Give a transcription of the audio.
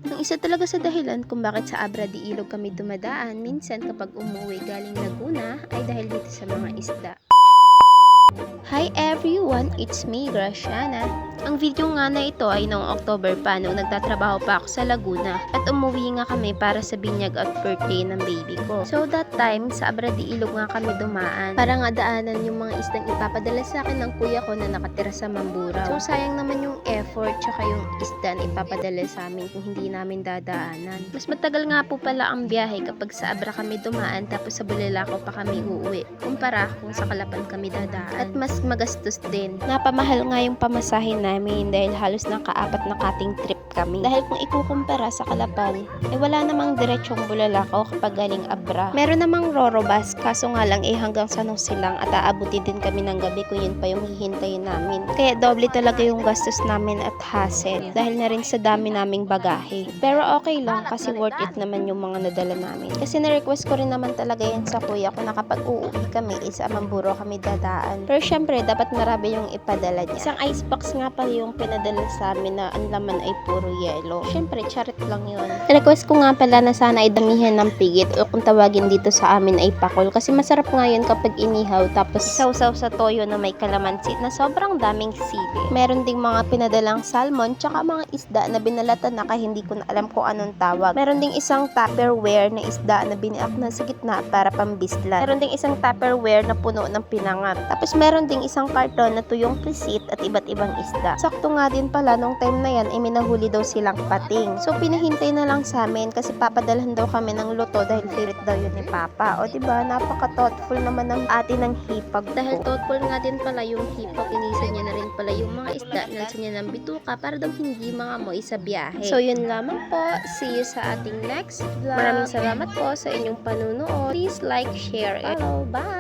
Ang isa talaga sa dahilan kung bakit sa Abra de Ilog kami dumadaan minsan kapag umuwi galing Laguna ay dahil dito sa mga isda. Hi everyone, it's me, Graciana. Ang video nga na ito ay noong October pa nung nagtatrabaho pa ako sa Laguna at umuwi nga kami para sa binyag at birthday ng baby ko. So that time, sa Abra de Ilog nga kami dumaan para nga daanan yung mga isdang ipapadala sa akin ng kuya ko na nakatira sa Mamburao. So sayang naman yung effort tsaka yung isda na ipapadala sa amin kung hindi namin dadaanan. Mas matagal nga po pala ang biyahe kapag sa Abra kami dumaan tapos sa Bulalakaw pa kami uuwi kumpara kung sa Calapan kami dadaan. At mas magastos din. Napamahal nga yung pamasahin namin dahil halos nakaapat na kating trip kami. Dahil kung ikukumpara sa Calapan, wala namang diretsong Bulalakaw kapag galing Abra. Meron namang Roro bus, kaso nga lang hanggang San Jose lang at aabuti din kami ng gabi kung yun pa yung hihintayin namin. Kaya doble talaga yung gastos namin at hassle dahil na rin sa dami naming bagahe. Pero okay lang kasi worth it naman yung mga nadala namin. Kasi na-request ko rin naman talaga yan sa kuya ko na kapag uuwi kami sa Mamburao kami dadaan. Pero syempre, dapat marami yung ipadala niya. Isang icebox nga pala yung pinadala sa amin na ang laman ay puro yelo. Syempre, charit lang yun. Request ko nga pala na sana ay damihan ng pigit o kung tawagin dito sa amin ay pakol. Kasi masarap nga yun kapag inihaw tapos sausaw sa toyo na may kalamansi na sobrang daming sili. Meron ding mga pinadalang salmon tsaka mga isda na binalatan na hindi ko na alam kung anong tawag. Meron ding isang Tupperware na isda na biniak na sa gitna para pambislan. Meron ding isang Tupperware na puno ng pinangat. Tapos meron ding isang karton na tuyong pisit at iba't ibang isda. Sakto nga din pala nung time na yan ay minahuli daw silang pating. So pinahintay na lang sa amin kasi papadalhan daw kami ng luto dahil favorite daw yun ni Papa. O diba, napaka-thoughtful naman ng ate ng hipag ko. Dahil thoughtful nga din pala yung hipag, inisan niya na rin pala yung mga isda, nalsa niya ng bituka para daw hindi mga amoy sa biyahe. So yun lamang po. See you sa ating next vlog. Maraming salamat po sa inyong panunood. Please like, share, and follow. Bye!